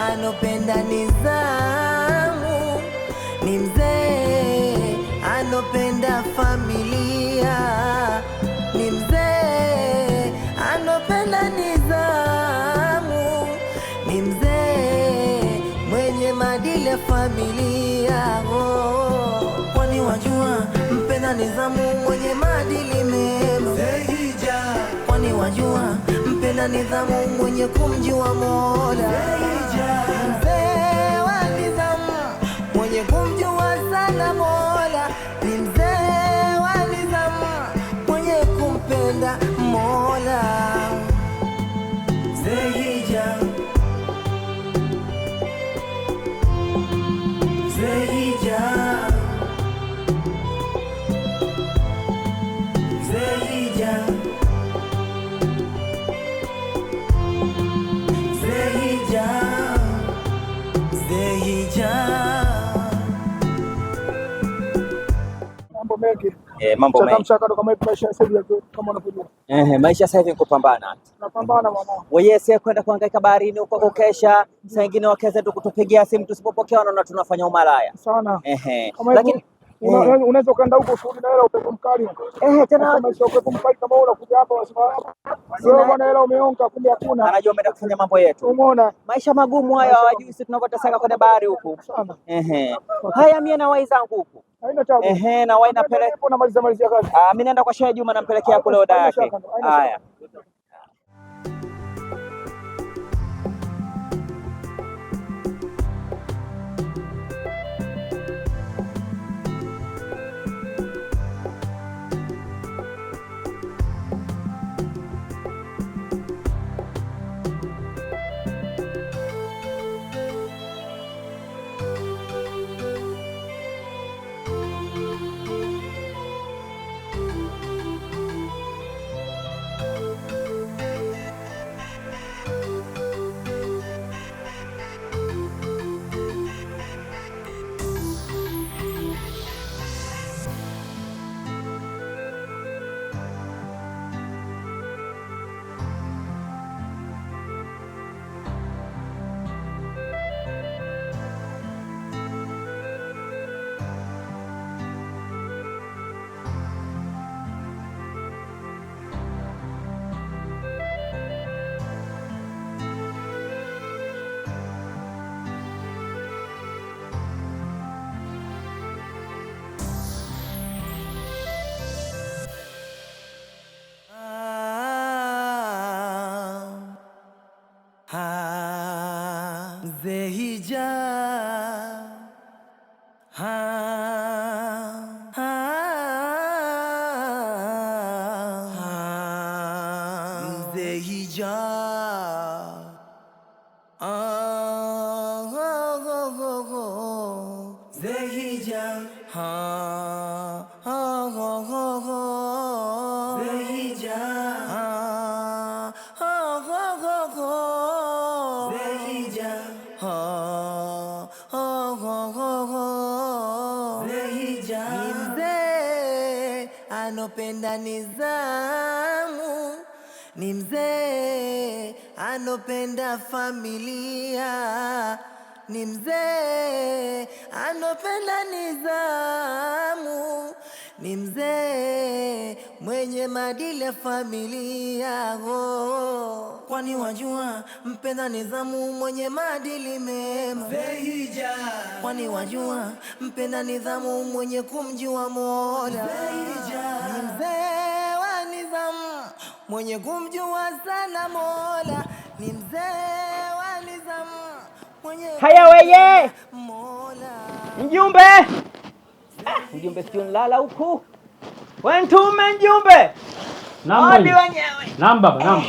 anopenda nizamu, ni mzee anopenda familia, ni mzee anopenda nizamu, ni mzee mwenye maadili ya familia. Kwani wajua mpenda nizamu mwenye maadili mema? Kwani wajua mpenda nidhamu mwenye kumjua Mola? Mzee wa nidhamu mwenye kumjua sana Mola, ni mzee wa nidhamu mwenye kumpenda Mola. Zehija, Zehija, Zehija, mambo mengi. Mambo mengi. Mchakato kama hivi maisha sasa hivi kama unapojua. Maisha sasa hivi ni kupambana. Tunapambana mwanangu. Wewe si kwenda kuhangaika baharini huko kukesha, saa nyingine wakeze tu kutupigia simu tusipopokea na tunafanya umalaya. Sana. Lakini unaweza kwenda huko shughuli na hela upepo mkali. Tena maisha upepo mkali kama unakuja hapa wasema wewe bwana hela umeonka, kumbe hakuna. Anajua umeenda kufanya mambo yetu. Umeona? Maisha magumu haya, hawajui sisi tunavyoteseka kwenye bahari huku. Sana. Haya mimi na wai zangu huku. Haina tabu. Na wai napeleka. Unamaliza kazi. Mimi naenda kwa Shehe Juma nampelekea kule oda yake. Haya. Zehija, Zehija, Zehija, anopenda nizamu, ni mzee anopenda familia, ni mzee anopenda nizamu, ni mzee mwenye maadili ya familia. Kwani wajua mpenda nizamu mwenye maadili mema? Kwani wajua mpenda nizamu mwenye kumjua Mola? Ni mzee wa nizamu mwenye kumjua sana Mola, ni mzee wa nizamu mwenye haya weye Mola. Mjumbe! Mjumbe sio nalala huku. Wewe mtume mjumbe. Naam. Hadi wenyewe. Naam baba, naam.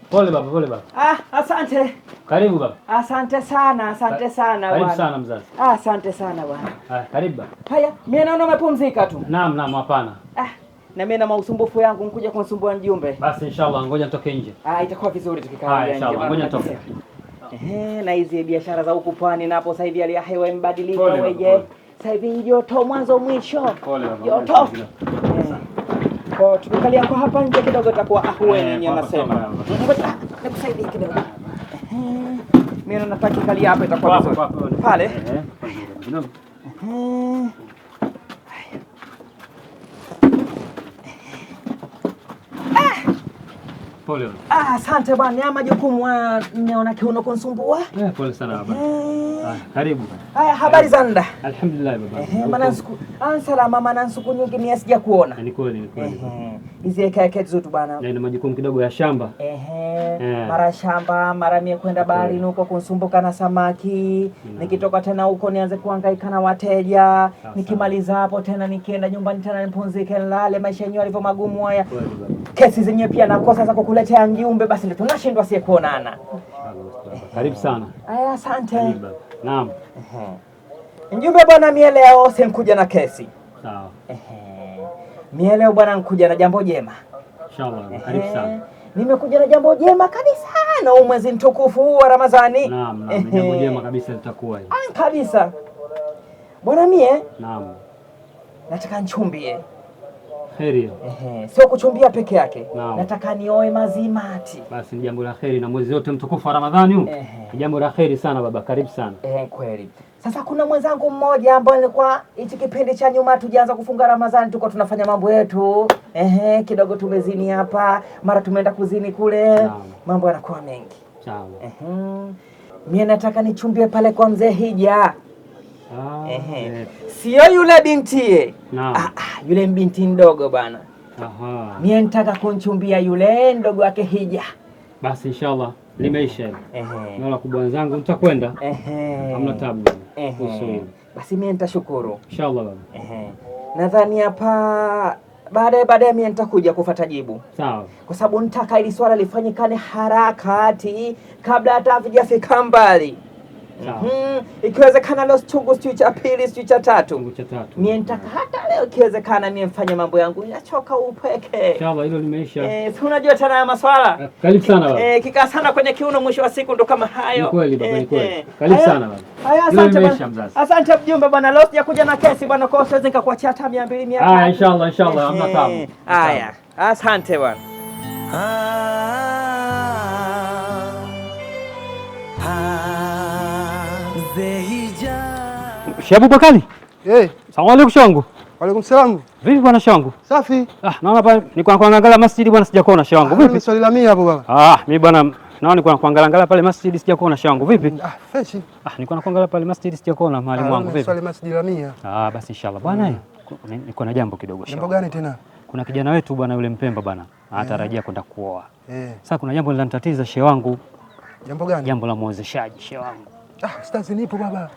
Pole baba, pole baba. Asante. Karibu baba. Asante sana bwana. Karibu sana mzazi. Asante sana bwana. Karibu baba. Haya, mimi naona umepumzika tu. Naam, hapana. Na mimi na mausumbufu yangu nikuja kunisumbua mjumbe. Basi inshallah ngoja nitoke nje. Itakuwa vizuri tukikaa nje. Inshallah ngoja nitoke. Na hizi biashara za huku pwani napo sasa hivi hali ya hewa imebadilika weje. Sasa hivi joto mwanzo mwisho. Pole baba. Joto. Kwa tukikalia kwa hapa nje kidogo itakuwa ahueni anasema. Nikusaidie kidogo. Mimi nataka kikalia hapa itakuwa vizuri. Pale. Pole. Asante bwana, ya majukumu nimeona kiuno kunisumbua. Pole sana baba. Karibu. Haya, habari za nda? Alhamdulillah baba. Maana siku salama, maana siku nyingi mimi sija kuona. Ni kweli. Hizi eka zetu bwana. Na ina majukumu kidogo ya shamba. Mara shamba, mara mimi kwenda baharini huko kunsumbuka na samaki. Nikitoka tena huko nianze kuhangaika na wateja. Nikimaliza hapo tena nikienda nyumbani tena nipumzike nilale, maisha yenyewe yalivyo magumu haya. Kesi zenyewe pia nakosa za kukuletea mjumbe, basi ndio tunashindwa sie kuonana. Karibu sana. Asante. Naam. Mjumbe bwana, mimi leo sinkuja na kesi. Sawa. Mimi leo bwana nikuja na jambo jema. Inshallah. Karibu sana. Nimekuja na jambo jema kabisa na mwezi mtukufu wa Ramadhani. Naam, jambo jema kabisa litakuwa hili. Kabisa. Bwana mie? Naam. Nataka nichumbie. Kheri. Sio kuchumbia peke yake. Nataka nioe mazimati. Basi ni jambo la kheri na mwezi wote mtukufu wa Ramadhani huu. Ni jambo la kheri sana baba, karibu sana. Kweli. Sasa kuna mwenzangu mmoja ambaye alikuwa hichi kipindi cha nyuma tujaanza kufunga Ramadhani tuko tunafanya mambo yetu. Kidogo tumezini hapa, mara tumeenda kuzini kule. Mambo yanakuwa mengi. Sawa. Mimi nataka nichumbie pale kwa mzee Hija. Sio yule bintie. Yule binti ndogo bana. Mimi nataka kunchumbia yule ndogo wake Hija. Basi inshallah limeisha hilo. Naona kubwa wenzangu mtakwenda. Hamna tabu. Basi mimi nitashukuru. Inshallah baba. Nadhani hapa baadaye mimi nitakuja kufuata jibu. Sawa. Kwa sababu nitaka hili swala lifanyikane harakati kabla hata havijafika mbali. Ikiwezekana leo chungu cha pili, cha tatu. Mimi nitaka hata leo ikiwezekana mimi mfanye mambo yangu. Nachoka upeke. Inshallah hilo limeisha. Si unajua tena ya maswala. Karibu sana baba. Kikaa sana kwenye kiuno mwisho wa siku ndo kama hayo. Ni kweli baba, ni kweli. Karibu sana baba. Haya, asante bwana. Asante mjumbe bwana, leo sijakuja na kesi bwana, kwa hiyo siwezi nikakuachia hata 200 300. Inshallah hamna tabu. Haya, asante bwana. Sheikh Abubakari. Asalamu alaykum shangu. Waalaikum salaam. Vipi bwana shangu? Safi. Naona hapa niko kuangalia masjidi bwana, sijakuona shangu. Vipi? Swali la 100 hapo bwana. Mimi bwana naona niko kuangalia pale masjidi sijakuona shangu. Vipi? Fresh. Niko kuangalia pale masjidi sijakuona mwalimu wangu. Vipi? Swali masjidi la 100. Basi inshallah bwana, niko na jambo kidogo shangu. Jambo gani tena? Kuna kijana wetu bwana yule Mpemba bwana, anatarajia kwenda kuoa. Sasa kuna jambo linanitatiza shehe wangu. Jambo gani? Jambo la muozeshaji shehe wangu. Ustazi nipo baba.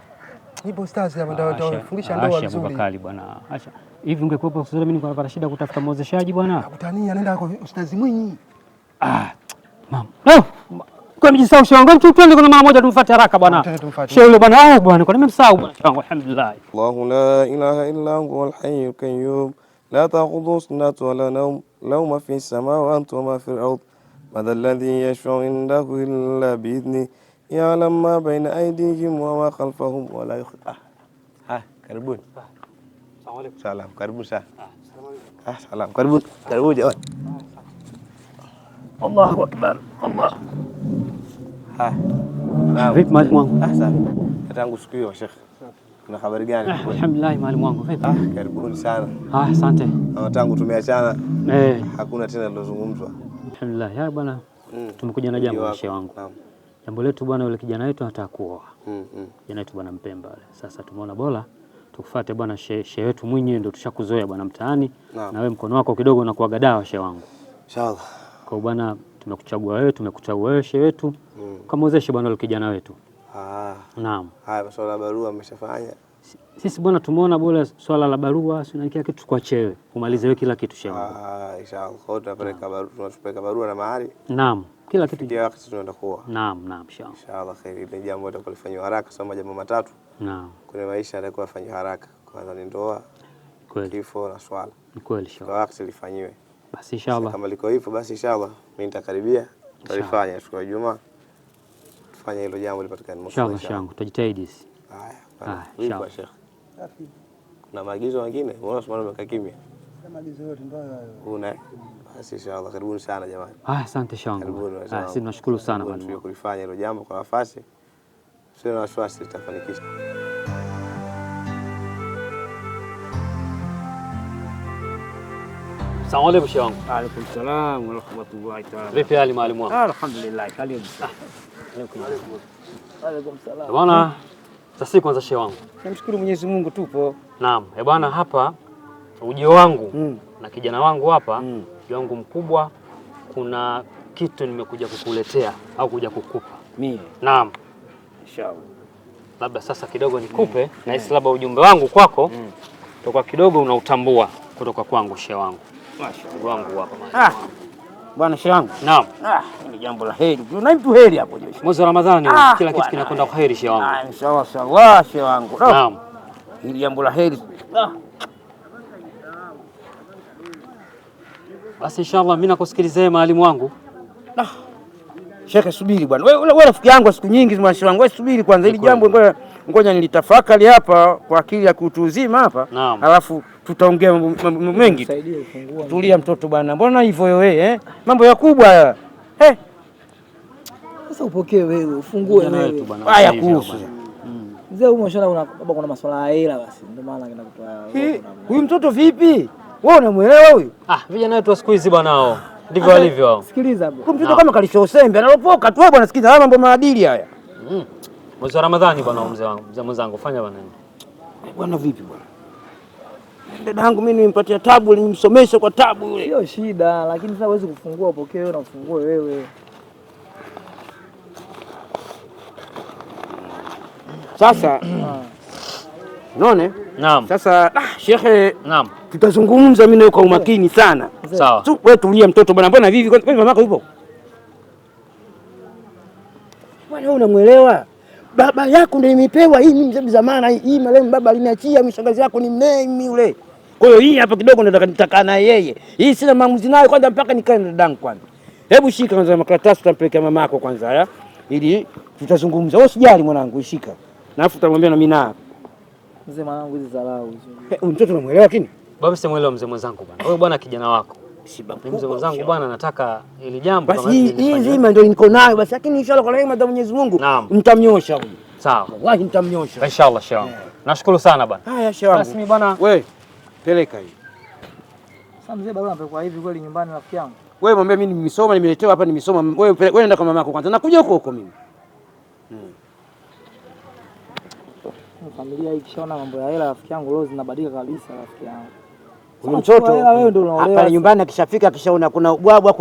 Nipo ustazi hapa ndio fungisha ndoa vizuri. Abubakari bwana. Acha. Hivi ungekuwepo ustazi mimi niko napata shida kutafuta muozeshaji bwana. Nakutania nenda kwa ustazi Mwinyi. Mama. Kwa mjisahau shehe wangu. Twende kuna mara moja tumfuate haraka bwana. Shehe yule bwana bwana kwa nimemsahau bwana shehe wangu alhamdulillah. Allahu la ilaha illa huwal hayyul qayyum la ta'khudhuhu sinatun wa la nawm lahu ma fis samawati wa ma fil ard madha alladhi yashfa'u indahu illa bi idhnihi ya'lamu ma bayna aydihim wa ma khalfahum wa la karibuni. Asalamu alaykum. Salam, karibuni sana. Salam, karibuni jamani. Allahu akbar. Allah. Vipi mwalimu wangu? Safi. Tangu siku hiyo Sheikh. Kuna habari gani? Alhamdulillah mwalimu wangu. Vipi? Karibuni sana. Asante. Tangu tumeachana hakuna tena lilozungumzwa. Alhamdulillah. Ya bwana. Tumekuja na jambo shehe wangu. Jambo letu bwana, yule kijana wetu anataka kuoa. Kijana wetu bwana Mpemba wale. Sasa tumeona bora tukufuate bwana shehe wetu Mwinyi, ndio tushakuzoea bwana mtaani. Na wewe mkono wako kidogo unakuaga dawa shehe wangu. Inshallah. Kwa bwana tumekuchagua wewe shehe wetu. Kamwozeshe bwana yule kijana wetu. Naam. Haya, masuala ya barua ameshafanya. Sisi bwana tumeona bora swala la barua sio kila kitu kwa chewe. Umalize wewe kila kitu shehe wangu. Inshallah. Kwa tunapeleka barua, tunapeleka barua na mahali. Naam. Kila kitu ndio wakati tunaenda kuoa. Naam, inshallah. Inshallah khair. Ile jambo litakalofanywa haraka kama jambo matatu. Naam. Kuna maisha yatakuwa yafanywa haraka. Kwanza ni ndoa, kweli, kifo na swala. Kweli inshallah. Kwa wakati lifanywe. Basi inshallah. Kama liko hivyo basi inshallah mimi nitakaribia tulifanya siku ya Ijumaa. Tufanye hilo jambo lipatikane inshallah. Inshallah tutajitahidi. Haya. Inshallah Sheikh. Na maagizo mengine, mbona usimame umekaa kimya? Maagizo yote ndio hayo. Una. Basi inshallah karibuni sana jamani. Asante shangu. Sisi tunashukuru sana bwana kwa kulifanya hilo jambo kwa nafasi. Sio na wasiwasi tutafanikisha. Asalamu alaykum shehe wangu. Wa alaykum salaam wa rahmatullahi ta'ala. Vipi hali mwalimu wangu? Alhamdulillah, karibu. Alaykum salaam. Bwana, sasa kwanza shehe wangu. Namshukuru Mwenyezi Mungu tupo. Naam, bwana hapa ujio wangu na kijana wangu hapa, ujio wangu mkubwa, kuna kitu nimekuja kukuletea au kuja kukupa. Mimi. Naam. Inshallah. Labda sasa kidogo nikupe na hisi labda ujumbe wangu kwako toka kidogo unautambua kutoka kwangu shehe wangu. Mashaallah wangu hapa. Bwana shehe wangu. Naam. Ni jambo la heri. Tuna mtu heri hapo je. Mwezi wa Ramadhani kila kitu kinakwenda kwa heri shehe wangu. Inshallah shehe wangu. Naam. Ni jambo la heri. Basi inshallah mimi nakusikilizea mwalimu wangu. Shekhe subiri bwana. Wewe rafiki yangu siku nyingi mwanshi wangu. Wewe subiri kwanza hili jambo ngoja nilitafakari hapa kwa akili ya kutu uzima hapa. Alafu tutaongea mambo mengi. Tulia mtoto bwana. Mbona hivyo wewe Mambo ya kubwa haya. Sasa upokee wewe, ufungue wewe. Haya kuhusu. Mzee huyu mshana kuna masuala ya hela basi. Ndio maana anaenda kutoa. Huyu mtoto vipi? Wewe unamuelewa huyu? Vijana wetu wa siku hizi bwana hao. Ndivyo walivyo hao. Sikiliza bwana. Huyu mtoto kama kalisho usembe analopoka tu bwana, sikiza haya mambo maadili haya. Mwezi wa Ramadhani bwana mzee wangu, mzee mwenzangu fanya bwana. Bwana vipi bwana? Dada yangu mimi nimempatia tabu, nimsomesha kwa tabu yule. Sio shida, lakini sasa huwezi kufungua upokee wewe na ufungue wewe. Sasa unaona? Naam. Sasa shekhe, naam. Tutazungumza mimi na kwa umakini sana. Sawa. Tu wewe tulia mtoto bwana, mbona vivi? Kwa mama yako yupo? Bwana wewe unamuelewa? Baba yako ndio imepewa hii mimi mzee zamana hii marehemu baba aliniachia mishangazi yako ni mnemi yule. Kwa hiyo hii hapa kidogo ndo nitaka na yeye. Hii sina maamuzi nayo kwanza mpaka nikae na dadangu kwanza. Hebu shika kwanza makaratasi tutampelekea mama yako kwanza haya. Ili tutazungumza. Wewe usijali mwanangu, ishika. Na afu tutamwambia na mimi na. Mzee mwanangu hizi dharau hizo. Mtoto unamuelewa kini? Baba simuelewa mzee mwenzangu bwana. Wewe bwana kijana wako. Mzee mwenzangu bwana nataka ili jambo kama hili. Basi hii nzima ndio niko nayo basi, lakini inshallah kwa rehema za Mwenyezi Mungu nitamnyosha huyu. Sawa. Wallahi nitamnyosha. Inshallah shehe. Nashukuru sana bwana. Haya shehe. Basi mimi bwana. Wewe peleka hii. Sasa mzee baba anapelekwa hivi kweli nyumbani rafiki yangu. Wewe mwambie mimi nimesoma, nimeletewa hapa nimesoma. Wewe nenda kwa mama yako kwanza. Nakuja huko mimi. Familia hii kishaona mambo ya hela rafiki yangu leo zinabadilika kabisa rafiki yangu. Huyo mtoto hapa nyumbani akishafika akishaona kuna ubwabwa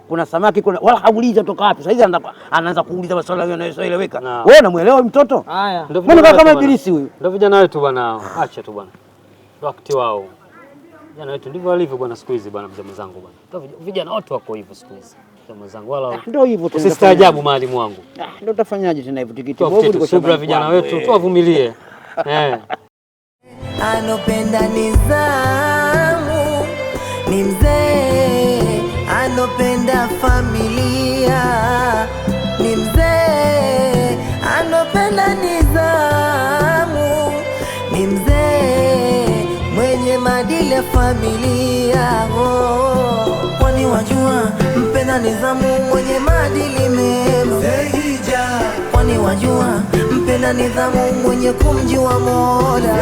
kuna samaki wala hauliza toka wapi. Sasa hizi anaanza kuuliza maswala yanayoeleweka. Wewe unamuelewa huyu mtoto? Haya. Mbona kama ibilisi huyu? Ndio vijana wetu bwana. Acha tu bwana. Wakati wao. Vijana wetu ndivyo walivyo bwana siku hizi bwana mzee mwenzangu bwana. Vijana wote wako hivyo siku hizi. Mzee mwenzangu wala ndio hivyo tu. Usistaajabu mwalimu wangu. Ndio utafanyaje tena hivyo tikiti bovu subira vijana wetu tuwavumilie. Anopenda nizamu ni mzee, anopenda familia ni mzee, anopenda nizamu ni mzee, mwenye maadili ya familia. Kwani wajua mpenda nizamu mwenye maadili mema? Kwani wajua mpenda nidhamu mwenye kumjua Mola?